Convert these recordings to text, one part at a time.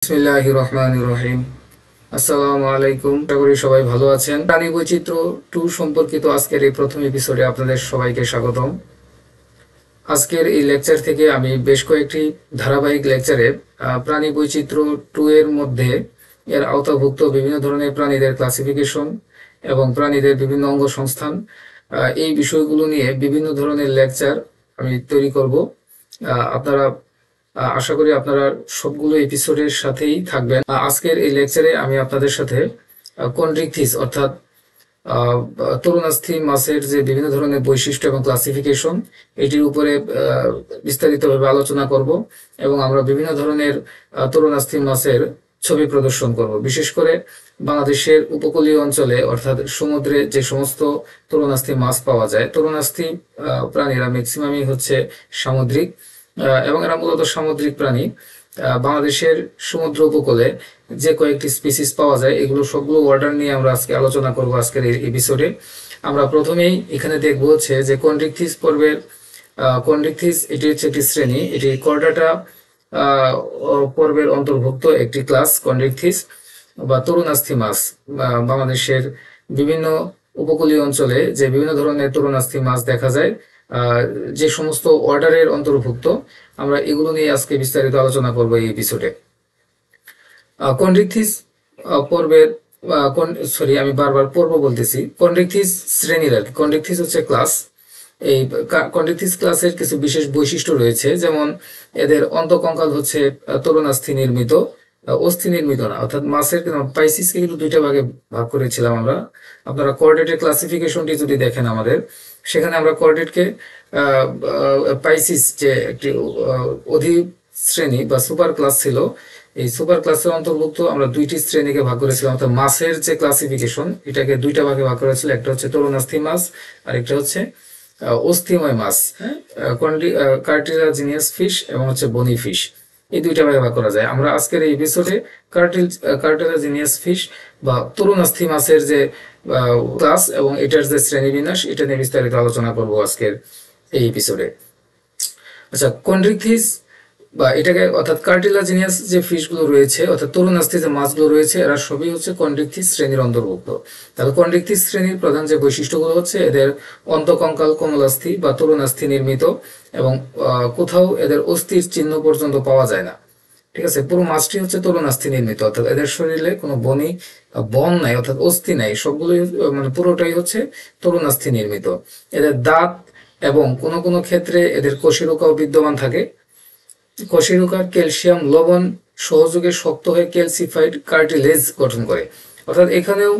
বিসমিল্লাহির রহমানির রহিম। আসসালামু আলাইকুম। আশা করি সবাই ভালো আছেন। প্রাণী বৈচিত্র্য 2 সম্পর্কিত আজকের এই প্রথম এপিসোডে আপনাদের সবাইকে স্বাগতম। আজকের এই লেকচার থেকে আমি বেশ কয়েকটি ধারাবাহিক লেকচারে প্রাণী বৈচিত্র্য 2 এর মধ্যে এর আওতাভুক্ত বিভিন্ন ধরনের প্রাণীদের ক্লাসিফিকেশন এবং প্রাণীদের বিভিন্ন অঙ্গ সংস্থান এই বিষয়গুলো নিয়ে বিভিন্ন ধরনের লেকচার আমি তৈরি করব। আপনারা আশা করি আপনারা সবগুলো এপিসোডের সাথেই থাকবেন। আজকের এই লেকচারে আমি আপনাদের সাথে কন্ড্রিকথিস অর্থাৎ তরুণাস্থি মাছের যে বিভিন্ন ধরনের বৈশিষ্ট্য এবং ক্লাসিফিকেশন এটির উপরে বিস্তারিতভাবে আলোচনা করব এবং আমরা বিভিন্ন ধরনের তরুণাস্থি মাছের ছবি প্রদর্শন করব। বিশেষ করে বাংলাদেশের উপকূলীয় অঞ্চলে অর্থাৎ সমুদ্রে যে সমস্ত তরুণাস্থি মাছ পাওয়া যায়, তরুণাস্থি প্রাণীরা ম্যাক্সিমামই হচ্ছে সামুদ্রিক এবং এরা মূলত সামুদ্রিক প্রাণী। বাংলাদেশের সমুদ্র উপকূলে যে কয়েকটি স্পিসিস পাওয়া যায় এগুলো সবগুলো অর্ডার নিয়ে আমরা আজকে আলোচনা করব। আজকের এই এপিসোডে আমরা প্রথমেই এখানে দেখব হচ্ছে যে কন্ড্রিকথিস পর্বের কন্ড্রিকথিস এটি হচ্ছে একটি শ্রেণী, এটি কর্ডাটা পর্বের অন্তর্ভুক্ত একটি ক্লাস। কন্ড্রিকথিস বা তরুণাস্থি মাছ বাংলাদেশের বিভিন্ন উপকূলীয় অঞ্চলে যে বিভিন্ন ধরনের তরুণাস্থি মাছ দেখা যায় যে সমস্ত অর্ডারের অন্তর্ভুক্ত আমরা এগুলো নিয়ে আজকে বিস্তারিত আলোচনা করব এই এপিসোডে। কন্ড্রিকথিস পর্বের আমি বারবার পর্ব বলতেছি, কন্ড্রিকথিস শ্রেণীর আর কি। কন্ড্রিকথিস হচ্ছে ক্লাস। এই কন্ড্রিকথিস ক্লাসের কিছু বিশেষ বৈশিষ্ট্য রয়েছে, যেমন এদের অন্তঃকঙ্কাল হচ্ছে তরুণাস্থি নির্মিত, অস্থি নির্মিত না। অর্থাৎ মাছের পাইসিসকে কিন্তু দুইটা ভাগে ভাগ করেছিলাম আমরা। আপনারা কর্ডেটের ক্লাসিফিকেশনটি যদি দেখেন আমাদের, সেখানে আমরা কর্ডেটকে পাইসিস যে একটি অধি শ্রেণী বা সুপার ক্লাস ছিল, এই সুপার ক্লাসের অন্তর্ভুক্ত আমরা দুইটি শ্রেণীকে ভাগ করেছিলাম। অর্থাৎ মাছের যে ক্লাসিফিকেশন এটাকে দুইটা ভাগে ভাগ করেছিল, একটা হচ্ছে তরুণাস্থি মাছ আর একটা হচ্ছে অস্থিময় মাছ, কার্টিলাজিনিয়াস ফিশ এবং হচ্ছে বনি ফিশ, এই দুইটা ভাগে ভাগ করা যায়। আমরা আজকের এই এপিসোডে কার্টিলাজিনিয়াস ফিশ বা তরুণাস্থি মাছের যে ক্লাস এবং এটার যে শ্রেণীবিন্যাস এটা নিয়ে বিস্তারিত আলোচনা করব আজকের এই এপিসোডে। আচ্ছা, কন্ড্রিকথিস বা এটাকে অর্থাৎ কার্টিলাজিনিয়াস যে ফিশগুলো রয়েছে অর্থাৎ তরুণাস্থি যে মাছগুলো রয়েছে এরা সবই হচ্ছে কন্ড্রিকথিস শ্রেণীর অন্তর্ভুক্ত। তাহলে কন্ড্রিকথিস শ্রেণীর প্রধান যে বৈশিষ্ট্যগুলো হচ্ছে এদের অন্তঃকঙ্কাল কোমলাস্থি বা তরুণাস্থি নির্মিত এবং কোথাও এদের অস্থির চিহ্ন পর্যন্ত পাওয়া যায় না। ঠিক আছে, পুরো মাছটি হচ্ছে তরুণাস্থি নির্মিত, অর্থাৎ এদের শরীরে কোনো বন নাই, অর্থাৎ অস্থি নাই, সবগুলোই মানে পুরোটাই হচ্ছে তরুণাস্থি নির্মিত। এদের দাঁত এবং কোনো কোনো ক্ষেত্রে এদের কশেরুকাও বিদ্যমান থাকে। কশেরুকার ক্যালসিয়াম লবণ সহযোগে শক্ত হয়ে ক্যালসিফাইড কার্টিলেজ গঠন করে, অর্থাৎ এখানেও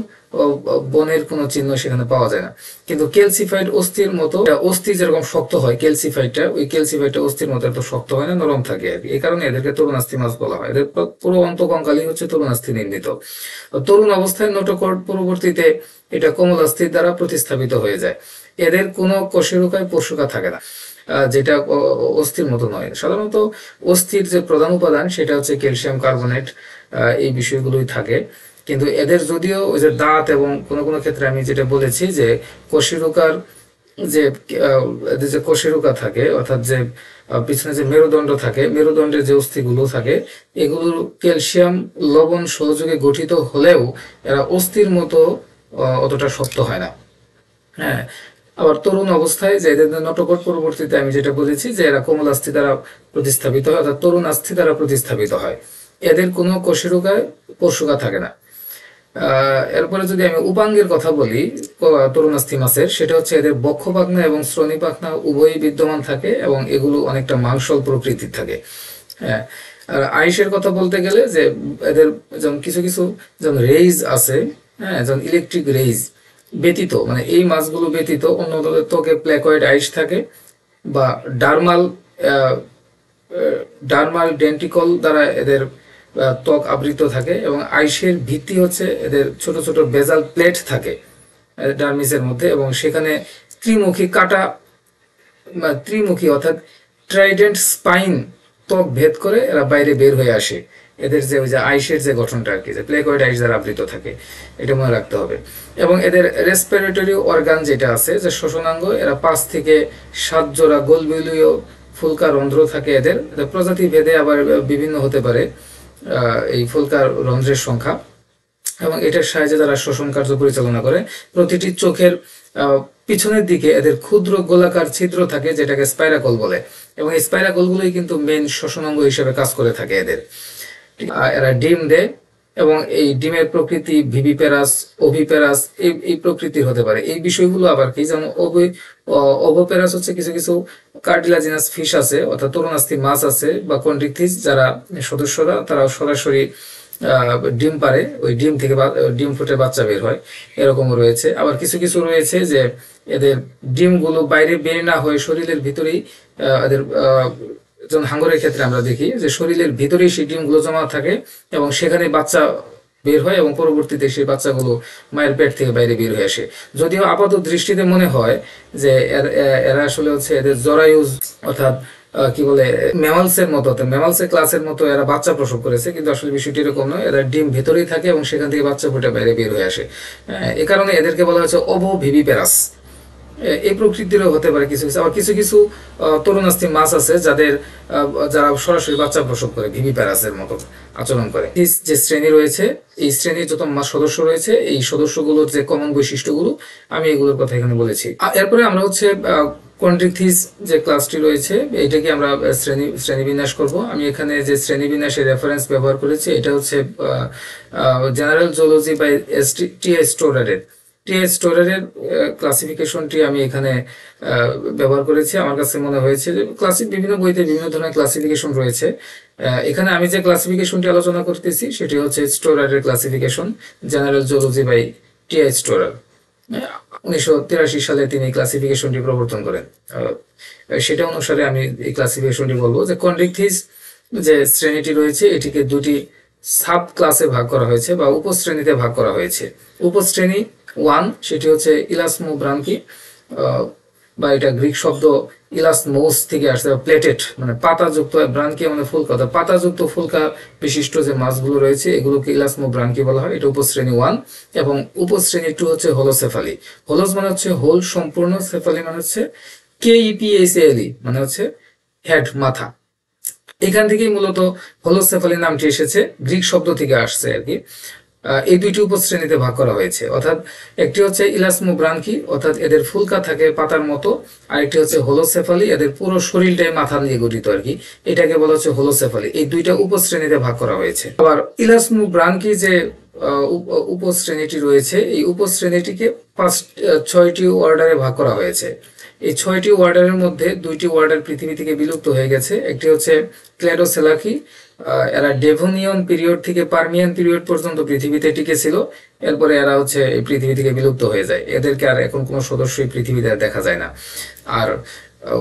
বনের কোনো চিহ্ন সেখানে পাওয়া যায় না। কিন্তু ক্যালসিফাইড অস্থির মতো, অস্থি যেরকম শক্ত হয় ক্যালসিফাইডটা, ওই ক্যালসিফাইডটা অস্থির মতো এত শক্ত হয় না, নরম থাকে আর কি। এই কারণে এদেরকে তরুণাস্থি মাছ বলা হয়। এদের পুরো অন্তঃকঙ্কালই হচ্ছে তরুণাস্থি নির্মিত। তরুণ অবস্থায় নোটোকর্ড, পরবর্তীতে এটা কোমলাস্থির দ্বারা প্রতিস্থাপিত হয়ে যায়। এদের কোনো কশেরুকায় পশুকা থাকে না, যেটা অস্থির মতো নয়। সাধারণত অস্থির যে প্রধান উপাদান সেটা হচ্ছে ক্যালসিয়াম কার্বনেট, এই বিষয়গুলোই থাকে। কিন্তু এদের যদিও ওই যে দাঁত এবং কোনো কোনো ক্ষেত্রে আমি যেটা বলেছি যে কশেরুকার যে এদের যে কশেরুকা থাকে অর্থাৎ যে পিছনে যে মেরুদণ্ড থাকে, মেরুদণ্ডের যে অস্থিগুলো থাকে এগুলোর ক্যালসিয়াম লবণ সহযোগে গঠিত হলেও এরা অস্থির মতো অতটা শক্ত হয় না। হ্যাঁ, আবার তরুণ অবস্থায় যে এদের নটকট, পরবর্তীতে আমি যেটা বলেছি যে এরা কোমলাস্থি দ্বারা প্রতিস্থাপিত হয় অর্থাৎ তরুণ আস্থি দ্বারা প্রতিস্থাপিত হয়। এদের কোনো কশেরুকায় পশুকা থাকে না। এরপরে যদি আমি উপাঙ্গের কথা বলি তরুণাস্থি মাছের, সেটা হচ্ছে এদের বক্ষ পাখনা এবং শ্রোণী পাখনা উভয়ই বিদ্যমান থাকে এবং এগুলো অনেকটা মাংসল প্রকৃতির থাকে। হ্যাঁ, আর আইসের কথা বলতে গেলে যে এদের যেমন কিছু কিছু যেমন রেইজ আছে, হ্যাঁ, যেমন ইলেকট্রিক রেইজ ব্যতীত, মানে এই মাছগুলো ব্যতীত অন্য ত্বকে প্ল্যাকয়েড আইস থাকে বা ডার্মাল ডার্মাল ডেন্টিকল দ্বারা এদের ত্বক আবৃত থাকে এবং আইসের ভিত্তি হচ্ছে এদের ছোট ছোট বেজাল প্লেট থাকে ডার্মিসের মধ্যে এবং সেখানে ত্রিমুখী কাটা, ত্রিমুখী অর্থাৎ ট্রাইডেন্ট স্পাইন ত্বক ভেদ করে এরা বাইরে বের হয়ে আসে। এদের যে ওই যে আইসের যে গঠনটা আর কি, যে প্লেকয়েড আইস দ্বারা আবৃত থাকে, এটা মনে রাখতে হবে। এবং এদের রেসপিরেটরি অর্গান যেটা আছে, যে শ্বসনাঙ্গ, এরা 5 থেকে 7 জোড়া গোলবিলীয় ফুলকা রন্ধ্র থাকে এদের। প্রজাতি ভেদে আবার বিভিন্ন হতে পারে। এই ফুলকা রন্ধ্রের সংখ্যা, এবং এটার সাহায্যে তারা শ্বসন কার্য পরিচালনা করে। প্রতিটি চোখের পিছনের দিকে এদের ক্ষুদ্র গোলাকার ছিদ্র থাকে, যেটাকে স্পাইরাকল বলে, এবং এই স্পাইরাকলগুলোই কিন্তু মেইন শ্বসন অঙ্গ হিসেবে কাজ করে থাকে এদের। এরা ডিম দেয়, এবং এই ডিমের প্রকৃতি ভিভিপ্যারাস, ওভিপ্যারাস এই প্রকৃতির হতে পারে। এই বিষয়গুলো আবার কি, যেমন ওভোপ্যারাস হচ্ছে কিছু কিছু কার্টিলাজিনাস ফিশ আছে, অর্থাৎ তরুণাস্থি মাছ আছে বা কন্ড্রিকথিস যারা সদস্যরা, তারা সরাসরি ডিম পারে, ওই ডিম থেকে ডিম ফুটে বাচ্চা বের হয়, এরকমও রয়েছে। আবার কিছু কিছু রয়েছে যে এদের ডিমগুলো বাইরে বের না হয়ে শরীরের ভিতরেই এদের যেমন হাঙ্গরের ক্ষেত্রে আমরা দেখি যে শরীরের ভিতরেই সেই ডিমগুলো জমা থাকে, এবং সেখানে বাচ্চা বের হয়, এবং পরবর্তীতে সেই বাচ্চাগুলো মায়ের পেট থেকে বাইরে বের হয়ে আসে। যদিও আপাত দৃষ্টিতে মনে হয় যে এরা আসলে হচ্ছে এদের জরায়ুজ, অর্থাৎ কি বলে ম্যামালসের মতো, ম্যামালসের ক্লাসের মতো এরা বাচ্চা প্রসব করেছে, কিন্তু আসলে বিষয়টি এরকম নয়। এরা ডিম ভেতরেই থাকে এবং সেখান থেকে বাচ্চা ফুটে বাইরে বের হয়ে আসে। এ কারণে এদেরকে বলা হচ্ছে ওভোভিভিপ্যারাস। এই প্রকৃতিরও হতে পারে কিছু কিছু। আবার কিছু কিছু তরুণাস্থি মাছ আছে যারা সরাসরি বাচ্চা প্রসব করে, ভিভিপ্যারাসের মতো আচরণ করে। যে শ্রেণী রয়েছে, এই শ্রেণীর যত সদস্য রয়েছে, এই সদস্যগুলোর যে কমন বৈশিষ্ট্যগুলো, আমি এগুলোর কথা এখানে বলেছি। এরপরে আমরা হচ্ছে কন্ড্রিকথিস যে ক্লাসটি রয়েছে, এটাকে আমরা শ্রেণীবিন্যাস করব। আমি এখানে যে শ্রেণীবিন্যাসের রেফারেন্স ব্যবহার করেছি, এটা হচ্ছে জেনারেল জুলজি বাই টি.এস. স্টোরারের স্টোরারের ক্লাসিফিকেশনটি আমি এখানে ব্যবহার করেছি। আমার কাছে মনে হয়েছে যে বিভিন্ন বইতে বিভিন্ন ধরনের ক্লাসিফিকেশন রয়েছে। এখানে আমি যে ক্লাসিফিকেশনটি আলোচনা করতেছি সেটি হচ্ছে স্টোরারের classification, general zoology by T S. Storer. 1983 সালে তিনি ক্লাসিফিকেশনটি প্রবর্তন করেন। সেটা অনুসারে আমি এই ক্লাসিফিকেশনটি বলবো যে কন্ড্রিকথিস যে শ্রেণীটি রয়েছে, এটিকে দুটি সাব ক্লাসে ভাগ করা হয়েছে বা উপশ্রেণীতে ভাগ করা হয়েছে। উপশ্রেণী 1, সেটি হচ্ছে ইলাসমোব্রানকি, বা এটা গ্রিক শব্দ ইলাসমোস থেকে আসছে, প্লেটেড মানে পাতাযুক্ত, ব্রানকি মানে ফুলকা, পাতাযুক্ত ফুলকা বিশিষ্ট যে মাছগুলো রয়েছে এগুলোকে ইলাসমোব্রানকি বলা হয়। এটা উপশ্রেণী 1। এবং উপশ্রেণী 2 হচ্ছে হোলোসেফালি। হোলোস মানে হচ্ছে হোল, সম্পূর্ণ, সেফালি মানে হচ্ছে KEPHALE মানে হচ্ছে হেড, মাথা। এখান থেকেই মূলত হোলোসেফালি নামটি এসেছে, গ্রিক শব্দ থেকে আসছে আর কি। এই দুইটি উপশ্রেণীতে ভাগ করা হয়েছে, অর্থাৎ একটি হচ্ছে ইলাসমোব্রানকি, অর্থাৎ এদের ফুলকা থাকে পাতার মতো, আর একটি হচ্ছে হোলোসেফালি, এদের পুরো শরীরটাই মাথা নিয়ে গঠিত আর কি, এটাকে বলা হচ্ছে হোলোসেফালি। এই দুইটা উপশ্রেণীতে ভাগ করা হয়েছে। আবার ইলাসমোব্রানকি যে উপশ্রেণীটি রয়েছে, এই উপশ্রেণীটিকে 6টি ওয়ার্ডারে ভাগ করা হয়েছে। এই 6টি ওয়ার্ডারের মধ্যে 2টি ওয়ার্ডার পৃথিবী থেকে বিলুপ্ত হয়ে গেছে। একটি হচ্ছে ক্ল্যাডোসেলাকি, এরা ডেভোনিয়ন পিরিয়ড থেকে পার্মিয়ান পিরিয়ড পর্যন্ত পৃথিবীতে টিকে ছিল, এরপরে এরা হচ্ছে এই পৃথিবী থেকে বিলুপ্ত হয়ে যায়। এদেরকে আর এখন কোনো সদস্যই পৃথিবীতে দেখা যায় না। আর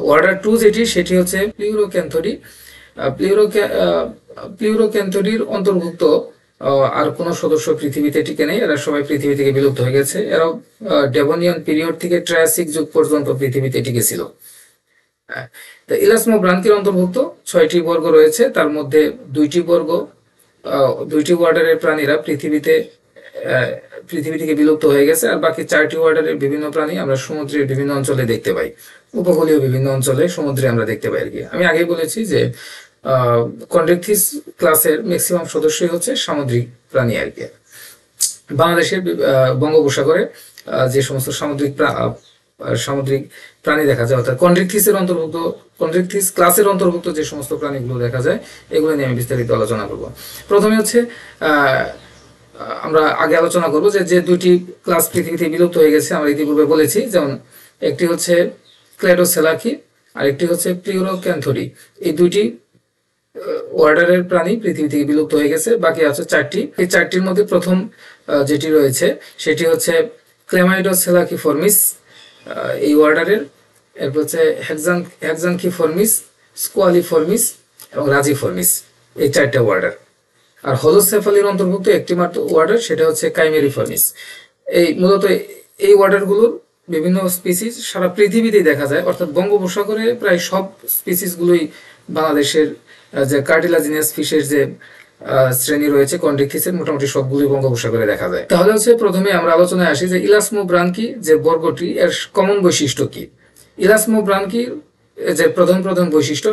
ওয়ার্ডার 2 সেটি হচ্ছে প্লিউরোক্যান্থোরি। প্লিউরোক্যান্থোরির অন্তর্ভুক্ত আর কোনো সদস্য পৃথিবীতে টিকে নেই, এরা সবাই পৃথিবী থেকে বিলুপ্ত হয়ে গেছে। এরাও ডেভোনিয়ন পিরিয়ড থেকে ট্রায়াসিক যুগ পর্যন্ত পৃথিবীতে টিকে ছিল। ইলাসমোব্রানকির অন্তর্ভুক্ত 6টি বর্গ রয়েছে, তার মধ্যে 2টি ওয়ার্ডারের প্রাণীরা পৃথিবী থেকে বিলুপ্ত হয়ে গেছে, আর বাকি 4টি ওয়ার্ডারের বিভিন্ন প্রাণী আমরা সমুদ্রের বিভিন্ন অঞ্চলে দেখতে পাই, উপকূলীয় বিভিন্ন অঞ্চলে সমুদ্রে আমরা দেখতে পাই আর কি। আমি আগেই বলেছি যে কন্ড্রিকথিস ক্লাসের ম্যাক্সিমাম সদস্যই হচ্ছে সামুদ্রিক প্রাণী আর কি। বাংলাদেশের বঙ্গোপসাগরে যে সমস্ত সামুদ্রিক প্রাণী দেখা যায়, অর্থাৎ কন্ড্রিকথিস ক্লাসের অন্তর্ভুক্ত যে সমস্ত প্রাণীগুলো দেখা যায়, এগুলো নিয়ে আমি বিস্তারিত আলোচনা করব। প্রথমে হচ্ছে আমরা আগে আলোচনা করব যে 2টি ক্লাস পৃথিবীতে বিলুপ্ত হয়ে গেছে, আমরা ইতিপূর্বে বলেছি। যেমন একটি হচ্ছে ক্ল্যাডোসেলাকি আর একটি হচ্ছে প্লিউরোক্যান্থোরি। এই 2টি ওয়ার্ডারের প্রাণী পৃথিবী থেকে বিলুপ্ত হয়ে গেছে, বাকি আছে 4টি। এই 4টির মধ্যে প্রথম যেটি রয়েছে সেটি হচ্ছে ক্ল্যামাইডোসেলাকিফর্মিস এই ওয়ার্ডারের, এরপর হচ্ছে হেক্সানকিফর্মিস, স্কোয়ালিফর্মিস এবং রাজিফর্মিস, এই 4টা ওয়ার্ডার। আর হোলোসেফালির অন্তর্ভুক্ত একটি মাত্র ওয়ার্ডার, সেটা হচ্ছে কাইমেরিফর্মিস। মূলত এই ওয়ার্ডারগুলোর বিভিন্ন স্পিসিস সারা পৃথিবীতেই দেখা যায়, অর্থাৎ বঙ্গোপসাগরে প্রায় সব স্পিসিসগুলোই বাংলাদেশের যে কার্টিলাজিনাস ফিশের যে শ্রেণী রয়েছে কন্ড্রিকথিসের, মোটামুটি সবগুলোই বঙ্গোপসাগরে দেখা যায়। তাহলে হচ্ছে প্রথমে আমরা আলোচনায় আসি যে ইলাসমোব্রানকি যে বর্গটি, এর কমন বৈশিষ্ট্য কি। ইলাসমোব্রানকির যে প্রধান বৈশিষ্ট্য,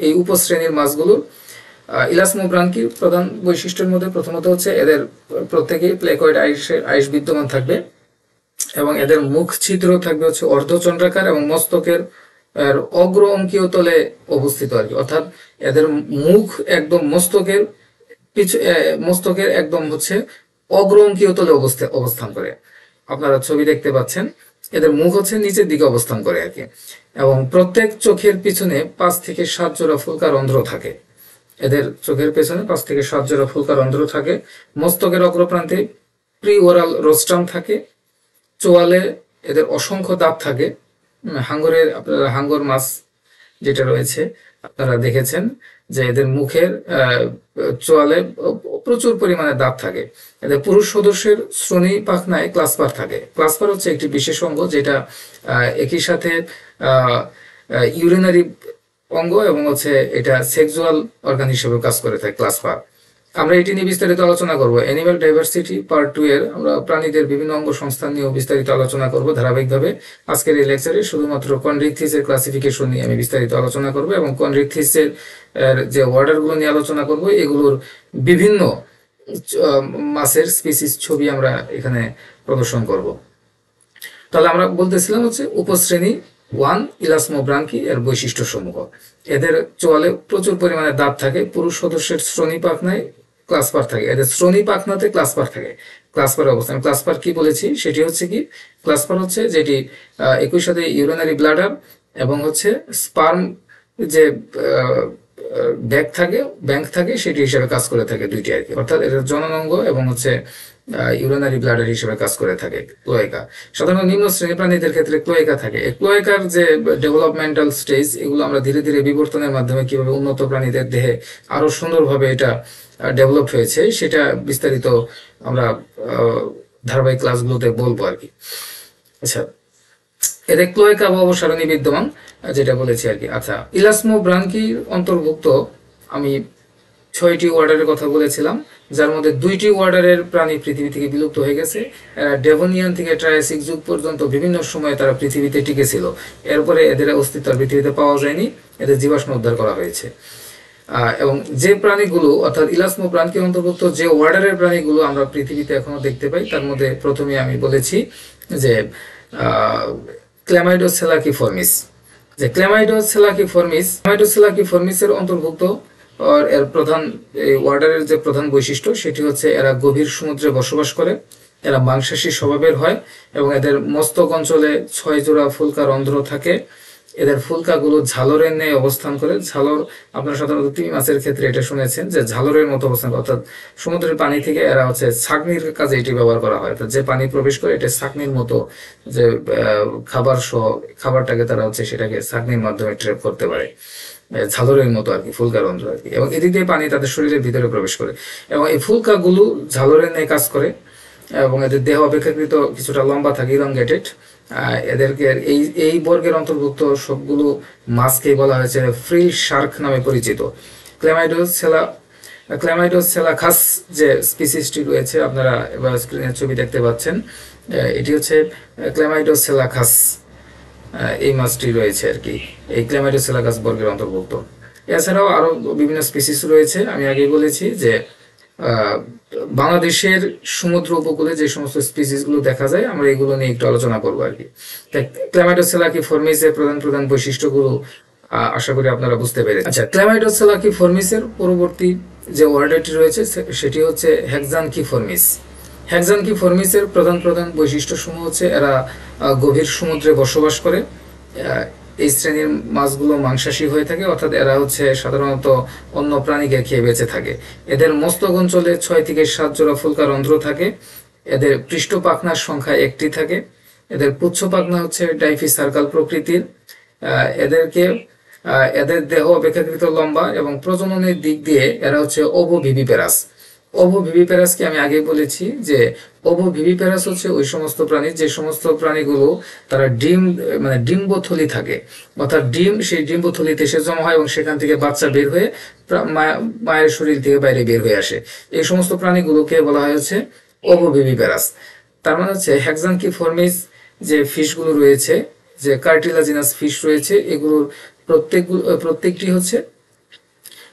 এই উপশ্রেণীর মাছগুলোর ইলাসমোব্রাঙ্কির প্রধান বৈশিষ্ট্যের মধ্যে প্রথমত হচ্ছে এদের প্রত্যেকেই প্লেকয়েড আইস বিদ্যমান থাকবে এবং এদের মুখ ছিদ্র থাকবে হচ্ছে অর্ধচন্দ্রাকার এবং মস্তকের অগ্র অঙ্কীয় তলে অবস্থিত আর কি, অর্থাৎ এদের মুখ একদম মস্তকের একদম হচ্ছে অগ্র অঙ্কীয় তলে অবস্থান করে। আপনারা ছবি দেখতে পাচ্ছেন, এদের মুখ হচ্ছে নিচের দিকে অবস্থান করে আর কি, এবং প্রত্যেক চোখের পিছনে 5 থেকে 7 জোড়া ফুলকা রন্ধ্র থাকে। এদের চোখের পেছনে 5 থেকে 7 জোড়া ফুলকা রন্ধ্র থাকে। মস্তকের অগ্রপ্রান্তে প্রি ওরাল রোস্ট্রাম থাকে। চোয়ালে এদের অসংখ্য দাঁত থাকে। হাঙ্গরের আপনারা হাঙ্গর মাছ যেটা রয়েছে আপনারা দেখেছেন যে এদের মুখের চোয়ালে প্রচুর পরিমাণে দাঁত থাকে। এদের পুরুষ সদস্যের শ্রোণী পাখনায় ক্লাসপার থাকে। ক্লাসপার হচ্ছে একটি বিশেষ অঙ্গ যেটা একই সাথে ইউরিনারি অঙ্গ এবং হচ্ছে এটা সেক্সুয়াল অর্গান হিসেবে কাজ করে থাকে ক্লাসপার। আমরা এটি নিয়ে বিস্তারিত আলোচনা করব। অ্যানিমাল ডাইভার্সিটি পার্ট 2 এর আমরা প্রাণীদের বিভিন্ন অঙ্গ সংস্থান নিয়ে বিস্তারিত আলোচনা করব ধারাবাহিকভাবে। আজকের এই লেকচারে শুধুমাত্র কনড্রিকথিসের ক্লাসিফিকেশন নিয়ে আমি বিস্তারিত আলোচনা করব এবং কনড্রিকথিসের যে অর্ডারগুলো নিয়ে আলোচনা করব, এগুলোর বিভিন্ন মাছের স্পিসিস ছবি আমরা এখানে প্রদর্শন করব। তাহলে আমরা বলতেছিলাম হচ্ছে উপশ্রেণী 1 ইলাসমোব্রাঙ্কি এর বৈশিষ্ট্য সমূহ। এদের চোয়ালে প্রচুর পরিমাণে দাঁত থাকে। পুরুষ সদস্যের শ্রোণী পাখনায় ক্লাসপার থাকে। এদের শ্রোণী পাখনাতে ক্লাসপার থাকে। ক্লাসপার অবস্থান, ক্লাসপার কি বলেছি সেটি হচ্ছে কি, ক্লাসপার হচ্ছে যেটি একই সাথে ইউরিনারি ব্লাডার এবং হচ্ছে স্পার্ম যে ব্যাংক থাকে সেটি হিসেবে কাজ করে থাকে, দুইটি আর কি, অর্থাৎ এদের জননাঙ্গ এবং হচ্ছে ইউরিনারি ব্লাডার হিসেবে কাজ করে থাকে ক্লোয়েকা। সাধারণত নিম্ন শ্রেণী প্রাণীদের ক্ষেত্রে ক্লোয়েকা থাকে। এই ক্লোয়েকার যে ডেভেলপমেন্টাল স্টেজ, এগুলো আমরা ধীরে ধীরে বিবর্তনের মাধ্যমে কিভাবে উন্নত প্রাণীদের দেহে আরো সুন্দরভাবে এটা ডেভেলপ হয়েছে সেটা বিস্তারিত আমরা ধারাবাহিক ক্লাসগুলোতে বলবো আর কি। আচ্ছা, এদের ক্লোয়েকা বা অবসারণী বিদ্যমান যেটা বলেছি আর কি। আচ্ছা, ইলাসমোব্রাঙ্কির অন্তর্ভুক্ত আমি 6টি ওয়ার্ডারের কথা বলেছিলাম, যার মধ্যে 2টি ওয়ার্ডারের প্রাণী পৃথিবী থেকে বিলুপ্ত হয়ে গেছে। ডেভোনিয়ান থেকে ট্রায়াসিক যুগ পর্যন্ত বিভিন্ন সময়ে তারা পৃথিবীতে টিকেছিল। এরপরে এদের অস্তিত্ব পৃথিবীতে পাওয়া যায়নি, এদের জীবাশ্ম উদ্ধার করা হয়েছে। এবং যে প্রাণীগুলো অর্থাৎ ইলাসমোব্রাঙ্কির অন্তর্ভুক্ত যে ওয়ার্ডারের প্রাণীগুলো আমরা পৃথিবীতে এখনো দেখতে পাই, তার মধ্যে প্রথমে আমি বলেছি যে ক্ল্যামাইডোসেলাকিফর্মিস। যে ক্ল্যামাইডোসেলাকিফর্মিসের অন্তর্ভুক্ত এর প্রধান ওয়ার্ডারের যে প্রধান বৈশিষ্ট্য সেটি হচ্ছে এরা গভীর সমুদ্রে বসবাস করে। এরা মাংসাশী স্বভাবের হয় এবং এদের মস্তক অঞ্চলে 6 জোড়া ফুলকা রন্ধ্র থাকে। এদের ফুলকাগুলো ঝালরের ন্যায় অবস্থান করে। ঝালর আপনারা সাধারণত তিমি মাছের ক্ষেত্রে এটা শুনেছেন যে ঝালরের মতো অবস্থান, অর্থাৎ সমুদ্রের পানি থেকে এরা হচ্ছে ছাঁকনির কাজে এটি ব্যবহার করা হয়। অর্থাৎ যে পানি প্রবেশ করে এটা ছাঁকনির মতো, যে খাবারটাকে তারা হচ্ছে সেটাকে ছাঁকনির মাধ্যমে ট্র্যাপ করতে পারে, ঝালরের মতো আর কি, ফুলকা রন্ধ্র আর কি, এবং এদিক দিয়ে পানি তাদের শরীরের ভিতরে প্রবেশ করে এবং এই ফুলকাগুলো ঝালরের ন্যায় কাজ করে এবং এদের দেহ অপেক্ষাকৃত কিছুটা লম্বা থাকে, ইলংগেটেড। এদেরকে এই বর্গের অন্তর্ভুক্ত সবগুলো মাছকে বলা হয়েছে ফ্রিল শার্ক নামে পরিচিত। ক্ল্যামাইডোসেলাকাস যে স্পিসিসটি রয়েছে আপনারা এবার স্ক্রিনের ছবি দেখতে পাচ্ছেন, এটি হচ্ছে ক্ল্যামাইডোসেলাকাস, এই মাছটি রয়েছে আর কি, এই ক্ল্যামাইডোসেলাকাস বর্গের অন্তর্ভুক্ত। এছাড়াও আরো বিভিন্ন স্পিসিস রয়েছে। আমি আগেই বলেছি যে বাংলাদেশের সমুদ্র উপকূলে যে সমস্ত স্পিসিস গুলো দেখা যায় আমরা এগুলো নিয়ে একটু আলোচনা করবো আর কি। ক্ল্যামাইডোসেলাকিফর্মিসের প্রধান বৈশিষ্ট্যগুলো আশা করি আপনারা বুঝতে পেরেছেন। আচ্ছা, ক্ল্যামাইডোসেলাকিফর্মিসের পরবর্তী যে ওয়ার্ডারটি রয়েছে সেটি হচ্ছে হেক্সানকিফর্মিস। হেক্সানকিফর্মিসের প্রধান বৈশিষ্ট্য সমূহ হচ্ছে এরা গভীর সমুদ্রে বসবাস করে। এই শ্রেণীর মাছগুলো মাংসাশী হয়ে থাকে, অর্থাৎ এরা হচ্ছে সাধারণত অন্য প্রাণীকে খেয়ে বেঁচে থাকে। এদের মস্তক অঞ্চলে 6 থেকে 7 জোড়া ফুলকা রন্ধ্র থাকে। এদের পৃষ্ঠ পাখনার সংখ্যা 1টি থাকে। এদের পুচ্ছ পাখনা হচ্ছে ডাইফি সার্কাল প্রকৃতির। এদের দেহ অপেক্ষাকৃত লম্বা এবং প্রজননের দিক দিয়ে এরা হচ্ছে ওভোভিভিপ্যারাস। ওভোভিভিপ্যারাসকে আমি আগে বলেছি যে ওভোভিভিপ্যারাস হচ্ছে ওই সমস্ত প্রাণী যে সমস্ত প্রাণীগুলো তারা ডিম্বথলি থাকে, অর্থাৎ সেই ডিম্বথলিতে এসে জমা হয় এবং সেখান থেকে বাচ্চা বের হয়ে মায়ের শরীর থেকে বাইরে বের হয়ে আসে। এই সমস্ত প্রাণীগুলোকে বলা হয়েছে ওভোভিভিপ্যারাস। তার মানে হচ্ছে হেক্সানকিফর্মিস যে ফিশগুলো রয়েছে, যে কার্টিলাজিনাস ফিশ রয়েছে, এগুলোর প্রত্যেকটি হচ্ছে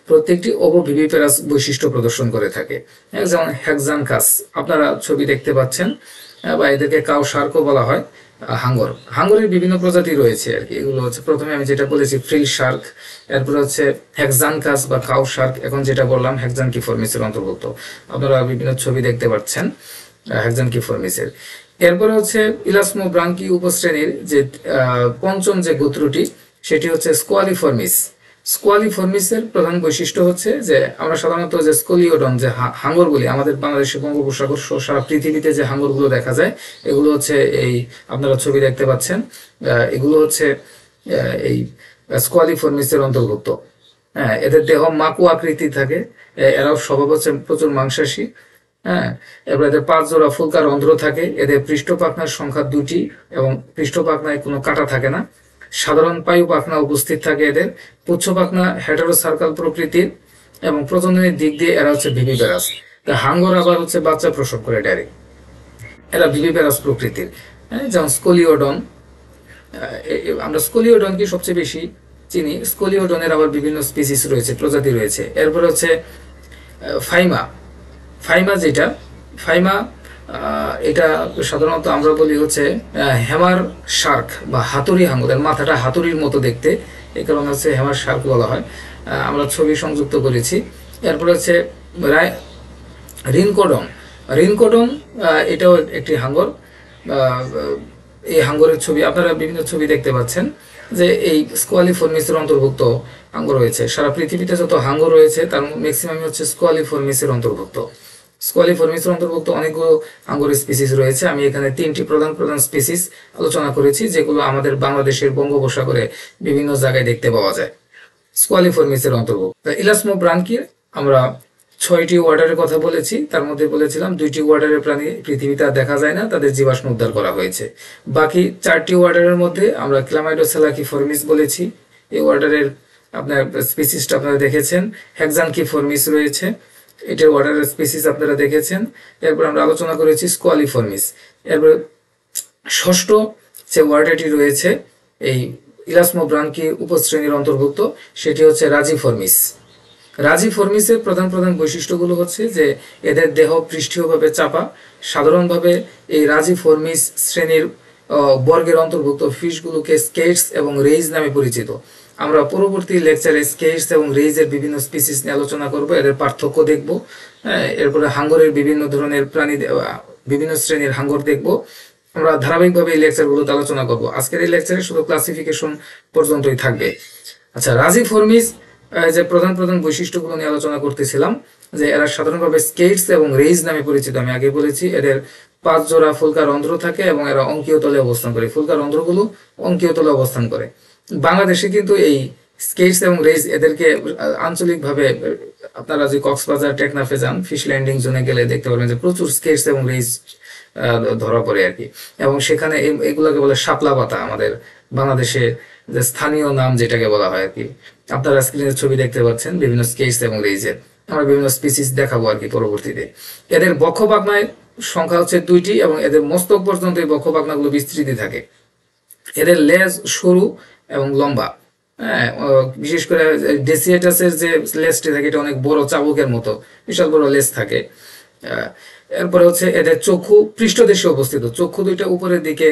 প্রত্যেকটি ওবোভিভিপারাস বৈশিষ্ট্য প্রদর্শন করে থাকে। যেমন হ্যাক্সানকাস আপনারা ছবি দেখতে পাচ্ছেন, বা এদেরকে কাউ শার্কও বলা হয়। হাঙ্গর, হাঙ্গরের বিভিন্ন প্রজাতি রয়েছে আর কি। এগুলো হচ্ছে প্রথমে আমি যেটা বলেছি ফ্রিল শার্ক, এরপর হচ্ছে হ্যাক্সানকাস বা কাউ শার্ক, এখন যেটা বললাম হ্যাক্সানকিফর্মিসের অন্তর্ভুক্ত। আপনারা বিভিন্ন ছবি দেখতে পাচ্ছেন হ্যাক্সানকিফর্মিসের। এরপরে হচ্ছে ইলাসমোব্রাঙ্কি উপশ্রেণীর যে পঞ্চম যে গোত্রটি, সেটি হচ্ছে স্কোয়ালিফর্মিস। স্কোয়ালিফর্মিসের প্রধান বৈশিষ্ট্য হচ্ছে যে আমরা সাধারণত যে স্কোলিওডন যে হাঙ্গরগুলি আমাদের বাংলাদেশের বঙ্গোপসাগর সহ সারা পৃথিবীতে যে হাঙ্গরগুলো দেখা যায়, এগুলো হচ্ছে এই আপনারা ছবি দেখতে পাচ্ছেন, এগুলো হচ্ছে এই স্কোয়ালিফর্মিসের অন্তর্ভুক্ত। হ্যাঁ, এদের দেহ মাকু আকৃতি থাকে, এরাও স্বভাব হচ্ছে প্রচুর মাংসাশী। হ্যাঁ, এবার এদের 5 জোড়া ফুলকা রন্ধ্র থাকে, এদের পৃষ্ঠপাখনার সংখ্যা 2টি এবং পৃষ্ঠপাখনায় কোনো কাঁটা থাকে না। সাধারণ পায়ু পাখনা উপস্থিত থাকে এদের। পুচ্ছ পাখনা হেটারোসার্কাল প্রকৃতির এবং প্রজননের দিক দিয়ে এরা হচ্ছে ভিভিপ্যারাস। হাঙ্গর আবার হচ্ছে বাচ্চা প্রসব করে ডাইরেক্ট, এরা ভিভিপ্যারাস প্রকৃতির। যেমন স্কোলিওডন, আমরা স্কোলিওডনকে সবচেয়ে বেশি চিনি। স্কোলিওডনের আবার বিভিন্ন স্পিসিস রয়েছে, প্রজাতি রয়েছে। এরপর হচ্ছে ফাইমা। ফাইমা যেটা ফাইমা এটা সাধারণত আমরা বলি হচ্ছে হ্যামার শার্ক বা হাতুড়ি হাঙ্গর, মাথাটা হাতুড়ির মতো দেখতে, এই কারণে হচ্ছে হ্যামার শার্ক বলা হয়। আমরা ছবি সংযুক্ত করেছি। এরপর হচ্ছে রিনকোডন। রিনকোডন এটাও একটি হাঙ্গর। এই হাঙ্গরের ছবি আপনারা বিভিন্ন ছবি দেখতে পাচ্ছেন যে এই স্কোয়ালিফর্মিসের অন্তর্ভুক্ত হাঙ্গর রয়েছে। সারা পৃথিবীতে যত হাঙ্গর রয়েছে তার ম্যাক্সিমাম হচ্ছে স্কোয়ালিফর্মিসের অন্তর্ভুক্ত। স্কোয়ালিফর্মিসের অন্তর্ভুক্ত অনেকগুলো হাঙ্গরের স্পিসিস রয়েছে। আমি এখানে 3টি প্রধান স্পিসিস আলোচনা করেছি, যেগুলো আমাদের বাংলাদেশের বঙ্গোপসাগরে বিভিন্ন জায়গায় দেখতে পাওয়া যায়। স্কোয়ালিফর্মিসের অন্তর্ভুক্ত ইলাসমোব্রাঙ্কির আমরা 6টি ওয়ার্ডারের কথা বলেছি, তার মধ্যে বলেছিলাম 2টি ওয়ার্ডারের প্রাণী পৃথিবীতে আর দেখা যায় না, তাদের জীবাশ্ম উদ্ধার করা হয়েছে। বাকি 4টি ওয়ার্ডারের মধ্যে আমরা ক্লামাইডোসেলাকিফর্মিস বলেছি। এই ওয়ার্ডারের আপনার স্পিসিসটা আপনারা দেখেছেন। হ্যাক্সানকিফর্মিস রয়েছে, এটার ওয়ার্ডারের স্পিসিস আপনারা দেখেছেন। এরপর আমরা আলোচনা করেছি স্কোয়ালিফর্মিস। এরপর 6ষ্ঠ যে ওয়ার্ডারটি রয়েছে এই ইলাসমোব্রাঙ্কি উপশ্রেণীর অন্তর্ভুক্ত, সেটি হচ্ছে রাজিফর্মিস। রাজিফর্মিসের প্রধান বৈশিষ্ট্যগুলো হচ্ছে যে এদের দেহ পৃষ্ঠীয়ভাবে চাপা। সাধারণভাবে এই রাজিফর্মিস শ্রেণীর বর্গের অন্তর্ভুক্ত ফিশগুলোকে স্কেটস এবং রেইজ নামে পরিচিত। আমরা পরবর্তী লেকচারে স্কেটস এবং রেইজের বিভিন্ন স্পিসিস নিয়ে আলোচনা করব, এদের পার্থক্য দেখব। এরপরে হাঙ্গরের বিভিন্ন ধরনের প্রাণী, বিভিন্ন শ্রেণীর হাঙ্গর দেখব। আমরা ধারাবাহিকভাবে এই লেকচারগুলোতে আলোচনা করব। আজকের এই লেকচারে শুধু ক্লাসিফিকেশন পর্যন্তই থাকবে। আচ্ছা, রাজিফর্মিস যে প্রধান বৈশিষ্ট্যগুলো নিয়ে আলোচনা করতেছিলাম, যে এরা সাধারণভাবে স্কেটস এবং রেইজ নামে পরিচিত। আমি আগে বলেছি এদের 5 জোড়া ফুলকা রন্ধ্র থাকে এবং এরা অঙ্কীয় তলে অবস্থান করে। ফুলকা রন্ধ্রগুলো অঙ্কীয় তলে অবস্থান করে। বাংলাদেশে কিন্তু এই স্কেটস এবং রেইজ এদেরকে আঞ্চলিকভাবে, আপনারা যে কক্সবাজার টেকনাফে যান, ফিশ ল্যান্ডিং জোনে গেলে দেখতে পারবেন যে প্রচুর স্কেটস এবং রেইজ ধরা পড়ে আর কি। এবং সেখানে এগুলোকে বলে শাপলা পাতা, আমাদের বাংলাদেশে যে স্থানীয় নাম যেটাকে বলা হয় আর কি। আপনারা স্ক্রিনের ছবি দেখতে পাচ্ছেন বিভিন্ন স্কেটস এবং রেইজের। আমরা বিভিন্ন স্পিসিস দেখাবো আর কি পরবর্তীতে। এদের বক্ষ পাখনায় সংখ্যা হচ্ছে 2টি এবং এদের মস্তক পর্যন্ত এই বক্ষ পাখনাগুলো বিস্তৃতি থাকে। এদের লেজ সরু এবং লম্বা। হ্যাঁ, বিশেষ করে ডেসিয়েটাসের যে লেজটি থাকে এটা অনেক বড়, চাবুকের মতো বিশাল বড় লেজ থাকে। এরপরে হচ্ছে এদের চক্ষু পৃষ্ঠদেশে অবস্থিত। চক্ষু দুইটা উপরের দিকে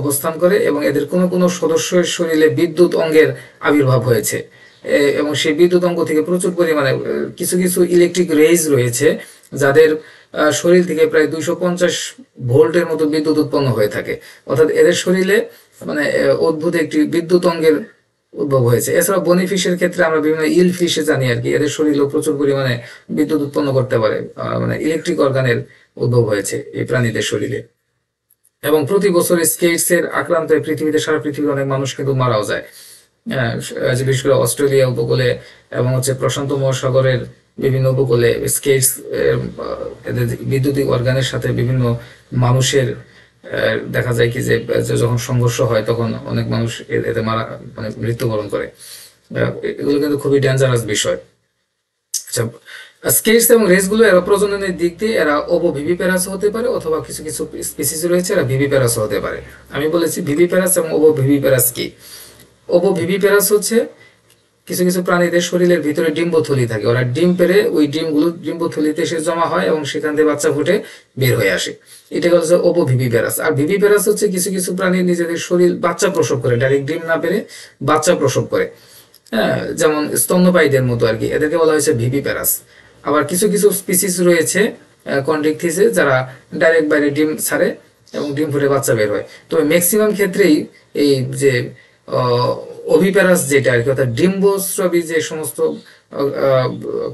অবস্থান করে এবং এদের কোনো সদস্যের শরীরে বিদ্যুৎ অঙ্গের আবির্ভাব হয়েছে এবং সেই বিদ্যুৎ অঙ্গ থেকে প্রচুর পরিমাণে কিছু ইলেকট্রিক রেইজ রয়েছে, যাদের শরীর থেকে প্রায় 250 ভোল্টের মতো বিদ্যুৎ উৎপন্ন হয়ে থাকে। অর্থাৎ এদের শরীরে মানে অদ্ভুত একটি বিদ্যুৎ অঙ্গের উদ্ভব হয়েছে। এছাড়া বনিফিশের ক্ষেত্রে আমরা বিভিন্ন ইল ফিশে জানি আর কি, এদের শরীরেও প্রচুর পরিমাণে বিদ্যুৎ উৎপন্ন করতে পারে, মানে ইলেকট্রিক অর্গানের উদ্ভব হয়েছে এই প্রাণীদের শরীরে। এবং প্রতি বছর স্কেটস এর আক্রান্ত পৃথিবীতে, সারা পৃথিবীর অনেক মানুষ কিন্তু মারাও যায়। বিশেষ করে অস্ট্রেলিয়া উপকূলে এবং হচ্ছে প্রশান্ত মহাসাগরের বিভিন্ন উপকূলে স্কেটস এদের বিদ্যুতিক অর্গানের সাথে বিভিন্ন মানুষের দেখা যায় কি যে যখন সংঘর্ষ হয় তখন অনেক মানুষ এতে মানে মৃত্যুবরণ করে। এগুলো কিন্তু খুবই ডেঞ্জারাস বিষয়। আচ্ছা, স্কেটস এবং রেসগুলো এরা প্রজননের দিক দিয়ে এরা ওবোভিভিপ্যারাস হতে পারে, অথবা কিছু স্পিসিস রয়েছে এরা ভিভিপ্যারাস হতে পারে। আমি বলেছি ভিভিপ্যারাস এবং ওবোভিভিপ্যারাস কি। ওবোভিভিপ্যারাস হচ্ছে কিছু কিছু প্রাণীদের শরীরের ভিতরে ডিম্বথলি থাকে, ওরা ডিম পেড়ে ওই ডিমগুলো ডিম্বথলিতে এসে জমা হয় এবং সেখান থেকে বাচ্চা ফুটে বের হয়ে আসে। এটা হচ্ছে ওভোভিভিপ্যারাস। আর ভিভিপ্যারাস হচ্ছে কিছু কিছু প্রাণী নিজেদের শরীর বাচ্চা প্রসব করে, ডাইরেক্ট ডিম না পেরে বাচ্চা প্রসব করে, হ্যাঁ, যেমন স্তন্যপায়ীদের মতো আর কি, এদেরকে বলা হয়েছে ভিভিপ্যারাস। আবার কিছু কিছু স্পিসিস রয়েছে কন্ট্রিকথিসে যারা ডাইরেক্ট বাইরে ডিম ছাড়ে এবং ডিম ফুটে বাচ্চা বের হয়। তবে ম্যাক্সিমাম ক্ষেত্রেই এই যে ওভিপ্যারাস যেটা আর কি, অর্থাৎ ডিম্বস্রবী যে সমস্ত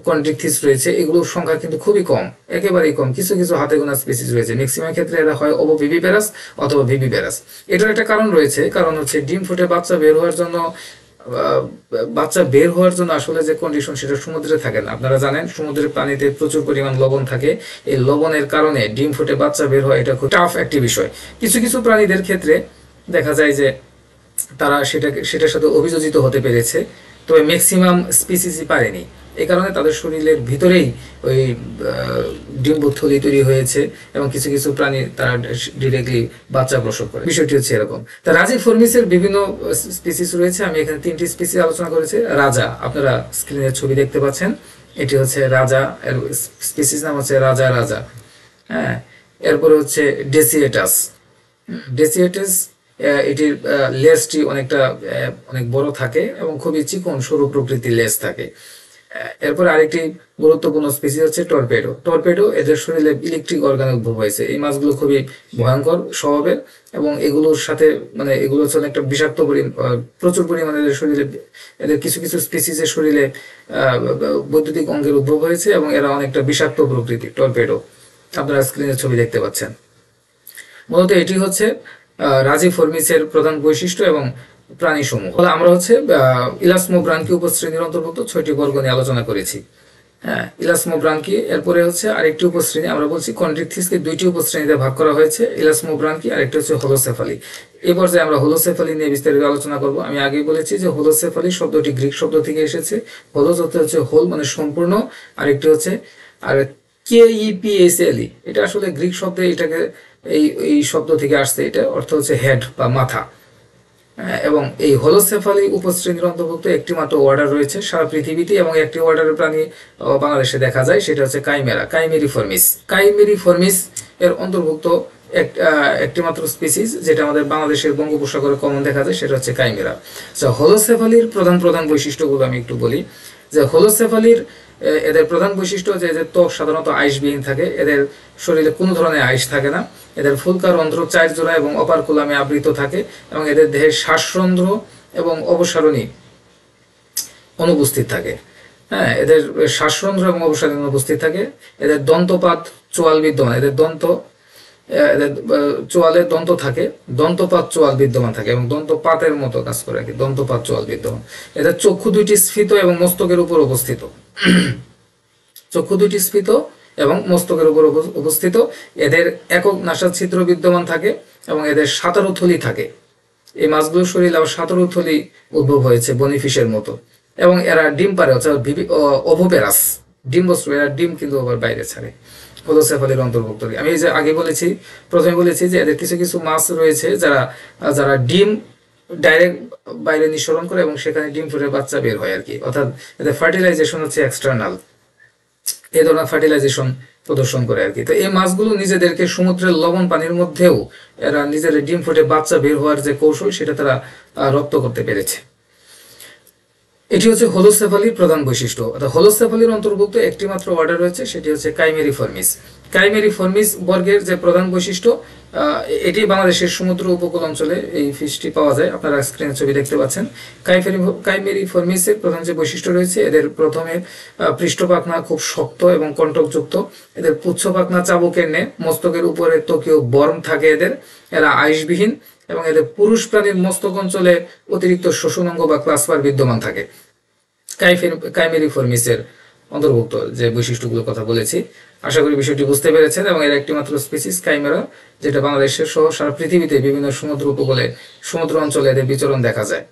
কন্ট্রিকথিস রয়েছে এগুলোর সংখ্যা কিন্তু খুবই কম, একেবারেই কম। কিছু কিছু হাতে গোনা স্পিসিস রয়েছে, ম্যাক্সিমাম ক্ষেত্রে এরা হয় ওভোভিভিপ্যারাস অথবা ভিভিপ্যারাস। এটার একটা কারণ রয়েছে, কারণ হচ্ছে ডিম ফুটে বাচ্চা বের হওয়ার জন্য আসলে যে কন্ডিশন সেটা সমুদ্রে থাকে না। আপনারা জানেন সমুদ্রের পানিতে প্রচুর পরিমাণ লবণ থাকে, এই লবণের কারণে ডিম ফুটে বাচ্চা বের হয়, এটা খুব টাফ একটি বিষয়। কিছু কিছু প্রাণীদের ক্ষেত্রে দেখা যায় যে তারা সেটার সাথে অভিযোজিত হতে পেরেছে, তবে ম্যাক্সিমাম স্পিসিসই পারেনি। এই কারণে তাদের শরীরের ভিতরেই ওই ডিম্বথলি তৈরি হয়েছে এবং কিছু কিছু প্রাণী তারা ডিরেক্টলি বাচ্চা প্রসব করে। বিষয়টি হচ্ছে এরকম। তা রাজিফর্মিসের বিভিন্ন স্পিসিস রয়েছে, আমি এখানে 3টি স্পিসিস আলোচনা করেছি। রাজা, আপনারা স্ক্রিনের ছবি দেখতে পাচ্ছেন, এটি হচ্ছে রাজা, এর স্পিসিস নাম হচ্ছে রাজা রাজা। হ্যাঁ, এরপরে হচ্ছে ডেসিয়েটাস। ডেসিয়েটাস এটির লেজটি অনেক বড় থাকে এবং খুবই চিকন সরু প্রকৃতির লেজ থাকে। এরপর আরেকটি গুরুত্বপূর্ণ স্পিসিস হচ্ছে টর্পেডো। টর্পেডো এদের শরীরে ইলেকট্রিক অর্গানে উদ্ভব হয়েছে। এই মাছগুলো খুবই ভয়ঙ্কর স্বভাবের এবং এগুলোর সাথে এগুলো হচ্ছে অনেকটা বিষাক্ত প্রচুর পরিমাণে এদের শরীরে, এদের কিছু কিছু স্পিসিসের শরীরে বৈদ্যুতিক অঙ্গের উদ্ভব হয়েছে এবং এরা অনেকটা বিষাক্ত প্রকৃতি। টর্পেডো আপনারা স্ক্রিনের ছবি দেখতে পাচ্ছেন। মূলত এটি হচ্ছে রাজিফর্মিসের প্রধান বৈশিষ্ট্য এবং প্রাণীসমূহ। আমরা হচ্ছে ইলাসমোব্রানকি উপশ্রেণীর অন্তর্ভুক্ত 6টি বর্গ নিয়ে আলোচনা করেছি। হ্যাঁ, ইলাসমোব্রানকি। এরপরে হচ্ছে আরেকটি উপশ্রেণী, আমরা বলছি কন্ট্রিকথিসকে 2টি উপশ্রেণীতে ভাগ করা হয়েছে, ইলাসমোব্রানকি আর একটি হচ্ছে হোলোসেফালি। এই পর্যায়ে আমরা হোলোসেফালি নিয়ে বিস্তারিত আলোচনা করব। আমি আগেই বলেছি যে হোলোসেফালি শব্দটি গ্রিক শব্দ থেকে এসেছে। হোলোস হচ্ছে হোল মানে সম্পূর্ণ, আরেকটি হচ্ছে আর KEPSLE, এটা আসলে গ্রিক শব্দে, এটাকে এই শব্দ থেকে আসছে, এটা অর্থ হচ্ছে হেড বা মাথা। এবং এই হোলোসেফালি উপশ্রেণীর অন্তর্ভুক্ত একটি মাত্র অর্ডার রয়েছে সারা পৃথিবীতে এবং একটি অর্ডারের প্রাণী বাংলাদেশে দেখা যায়, সেটা হচ্ছে কাইমেরিফর্মিস। কাইমেরিফর্মিস এর অন্তর্ভুক্ত একটি মাত্র স্পিসিস যেটা আমাদের বাংলাদেশের বঙ্গোপসাগরে কমন দেখা যায়, সেটা হচ্ছে কাইমেরা। হোলোসেফালির প্রধান বৈশিষ্ট্যগুলো আমি একটু বলি। যে হোলোসেফালির এদের প্রধান বৈশিষ্ট্য যে এদের ত্বক সাধারণত আইসবিহীন থাকে, এদের শরীরে কোনো ধরনের আইস থাকে না, এদের ফুলকা রন্ধ্র 4 জোড়া এবং অপারকুলামে আবৃত থাকে এবং এদের দেহের শ্বাসরন্ধ্র এবং অবসারণী অনুপস্থিত থাকে। হ্যাঁ, এদের শ্বাসরন্ধ্র এবং অবসারণী অনুপস্থিত থাকে। এদের দন্তপাত চোয়াল বিদ্যমান, এদের চোয়ালে দন্ত থাকে, দন্তপাত চোয়াল বিদ্যমান থাকে এবং দন্তপাতের মতো কাজ করে আর কি, দন্তপাত চোয়াল বিদ্যমান। এদের চক্ষু 2টি স্ফীত এবং মস্তকের উপর অবস্থিত। চক্ষু 2টি স্ফীত এবং মস্তকের উপর অবস্থিত। এদের একক নাসার ছিদ্র বিদ্যমান থাকে এবং এদের 17 থলি থাকে। এই মাছগুলোর শরীরে আবার 17 থলি উদ্ভব হয়েছে বনিফিশের মতো এবং এরা ডিম পারে, অর্থাৎ ওভোপ্যারাস, ডিম্বস্রবী, এরা ডিম কিন্তু আবার বাইরে ছাড়ে। হোলোসেফালির অন্তর্ভুক্ত। আমি এই যে আগে প্রথমে বলেছি যে এদের কিছু কিছু মাছ রয়েছে যারা ডিম ডাইরেক্ট বাইরে নিঃসরণ করে এবং সেখানে ডিম ফুটে বাচ্চা বের হয় আর কি, অর্থাৎ এদের ফার্টিলাইজেশন হচ্ছে এক্সটার্নাল, এই ধরনের ফার্টিলাইজেশন প্রদর্শন করে আর কি। তো এই মাছগুলো নিজেদেরকে সমুদ্রের লবণ পানির মধ্যেও এরা নিজেদের ডিম ফুটে বাচ্চা বের হওয়ার যে কৌশল সেটা তারা রপ্ত করতে পেরেছে। এটি হচ্ছে হোলোসেফালির প্রধান বৈশিষ্ট্য। অর্থাৎ হোলোসেফালির অন্তর্ভুক্ত একটি মাত্র অর্ডার রয়েছে, সেটি হচ্ছে কাইমেরিফর্মিস। কাইমেরিফর্মিস বর্গের যে প্রধান বৈশিষ্ট্য, এটি বাংলাদেশের সমুদ্র উপকূল অঞ্চলে এই ফিশটি পাওয়া যায়। আপনারা স্ক্রিনের ছবি দেখতে পাচ্ছেন। কাইমেরিফর্মিসের প্রধান যে বৈশিষ্ট্য রয়েছে, এদের প্রথমে পৃষ্ঠপাখনা খুব শক্ত এবং কণ্টকযুক্ত, এদের পুচ্ছপাখনা চাবুকের ন্যায়, মস্তকের উপরে ত্বকীয় বর্ম থাকে এরা আইসবিহীন এবং এদের পুরুষ প্রাণীর মস্তক অঞ্চলে অতিরিক্ত শোষণাঙ্গ বা ক্লাসপার বিদ্যমান থাকে। কাইমেরিফর্মিসের অন্তর্ভুক্ত যে বৈশিষ্ট্যগুলোর কথা বলেছি, আশা করি বিষয়টি বুঝতে পেরেছেন। এবং এর একটি মাত্র স্পিসিস কাইমেরা, যেটা বাংলাদেশের সহ সারা পৃথিবীতে বিভিন্ন সমুদ্র উপকূলে, সমুদ্র অঞ্চলে এদের বিচরণ দেখা যায়।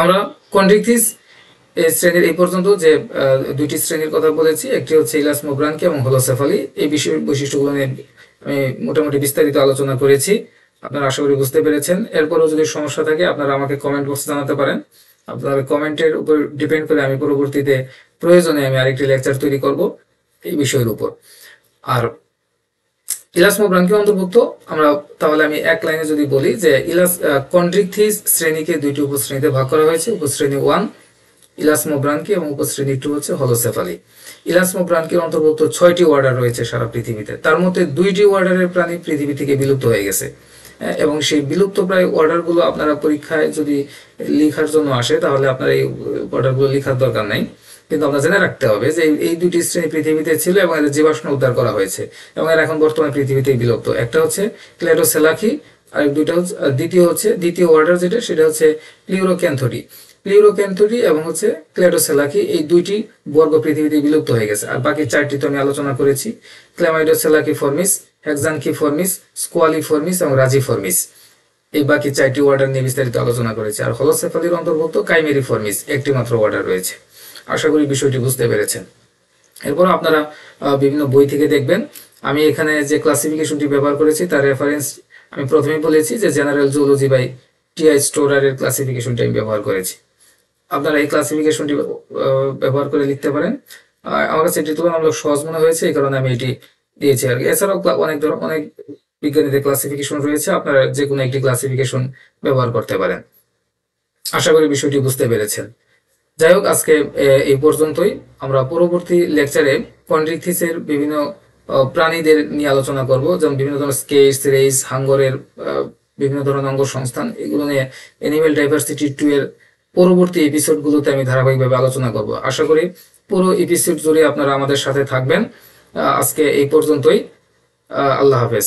আমরা কন্ট্রিকথিস এই শ্রেণীর এই পর্যন্ত যে 2টি শ্রেণীর কথা বলেছি, একটি হচ্ছে ইলাসমোব্রানকি এবং হোলোসেফালি, এই বৈশিষ্ট্যগুলো নিয়ে আমি মোটামুটি বিস্তারিত আলোচনা করেছি। আপনারা আশা করি বুঝতে পেরেছেন। এরপরও যদি সমস্যা থাকে আপনারা আমাকে কমেন্ট বক্সে জানাতে পারেন। আপনার কমেন্টের উপর ডিপেন্ড করে আমি পরবর্তীতে প্রয়োজনে আমি আরেকটি লেকচার তৈরি করব এই বিষয়ের উপর। আর ইলাসমোব্রানকিয় অন্তর্ভুক্ত আমরা তাহলে আমি এক লাইনে যদি বলি যে কন্ড্রিকথিস শ্রেণীকে দুইটি উপশ্রেণীতে ভাগ করা হয়েছে। উপশ্রেণী 1 ইলাসমোব্রানকি এবং উপশ্রেণী 2 হচ্ছে হলোসেফালি। ইলাসমোব্রানকির অন্তর্ভুক্ত 6টি অর্ডার রয়েছে সারা পৃথিবীতে, তার মধ্যে 2টি অর্ডারের প্রাণী পৃথিবী থেকে বিলুপ্ত হয়ে গেছে এবং সেই বিলুপ্ত প্রায় অর্ডারগুলো আপনারা পরীক্ষায় যদি লেখার জন্য আসে তাহলে আপনার এই অর্ডারগুলো লেখার দরকার নাই, কিন্তু আপনার জেনে রাখতে হবে যে এই দুটি শ্রেণী পৃথিবীতে ছিল এবং এদের জীবাশ্ম উদ্ধার করা হয়েছে এবং এরা এখন বর্তমানে পৃথিবীতে বিলুপ্ত। একটা হচ্ছে ক্লেডোসেলাকি, আর দুইটা হচ্ছে দ্বিতীয় অর্ডার যেটা সেটা হচ্ছে প্লিউরোক্যান্থোরি এবং হচ্ছে ক্লেডোসেলাকি। এই দুইটি বর্গ পৃথিবীতে বিলুপ্ত হয়ে গেছে। আর বাকি 4টি তো আমি আলোচনা করেছি, ক্ল্যামাইডোসেলাকি ফর্মিস, হেক্সানকি ফর্মিস, স্কোয়ালি ফর্মিস এবং রাজি ফর্মিস। এই বাকি 4টি অর্ডার নিয়ে বিস্তারিত আলোচনা করেছি। আর হলোসেফালির অন্তর্ভুক্ত কাইমেরি ফর্মিস, একটি মাত্র অর্ডার রয়েছে। আশা করি বিষয়টি বুঝতে পেরেছেন। এরপর আপনারা বিভিন্ন বই থেকে দেখবেন। আমি এখানে যে ক্লাসিফিকেশনটি ব্যবহার করেছি তার রেফারেন্স আমি প্রথমেই বলেছি যে জেনারেল জুলজি বাই টি.আই. স্টোরারের ক্লাসিফিকেশনটি আমি ব্যবহার করেছি। আপনারা এই ক্লাসিফিকেশনটি ব্যবহার করে লিখতে পারেন। আমার কাছে এটি তুলনামূলক সহজ মনে হয়েছে, এই কারণে আমি এটি দিয়েছি আর কি। এছাড়াও অনেক বিজ্ঞানীদের ক্লাসিফিকেশন রয়েছে, আপনারা যে কোনো একটি ক্লাসিফিকেশন ব্যবহার করতে পারেন। আশা করি বিষয়টি বুঝতে পেরেছেন। যাই হোক, আজকে এই পর্যন্তই। আমরা পরবর্তী লেকচারে কন্ড্রিকথিসের বিভিন্ন প্রাণীদের নিয়ে আলোচনা করব, যেমন বিভিন্ন ধরনের স্কেটস, রেস, হাঙ্গরের বিভিন্ন ধরনের অঙ্গ সংস্থান, এগুলো নিয়ে অ্যানিমেল ডাইভার্সিটি 2 এর পরবর্তী এপিসোডগুলোতে আমি ধারাবাহিকভাবে আলোচনা করব। আশা করি পুরো এপিসোড জুড়ে আপনারা আমাদের সাথে থাকবেন। আজকে এই পর্যন্তই। আল্লাহ হাফেজ।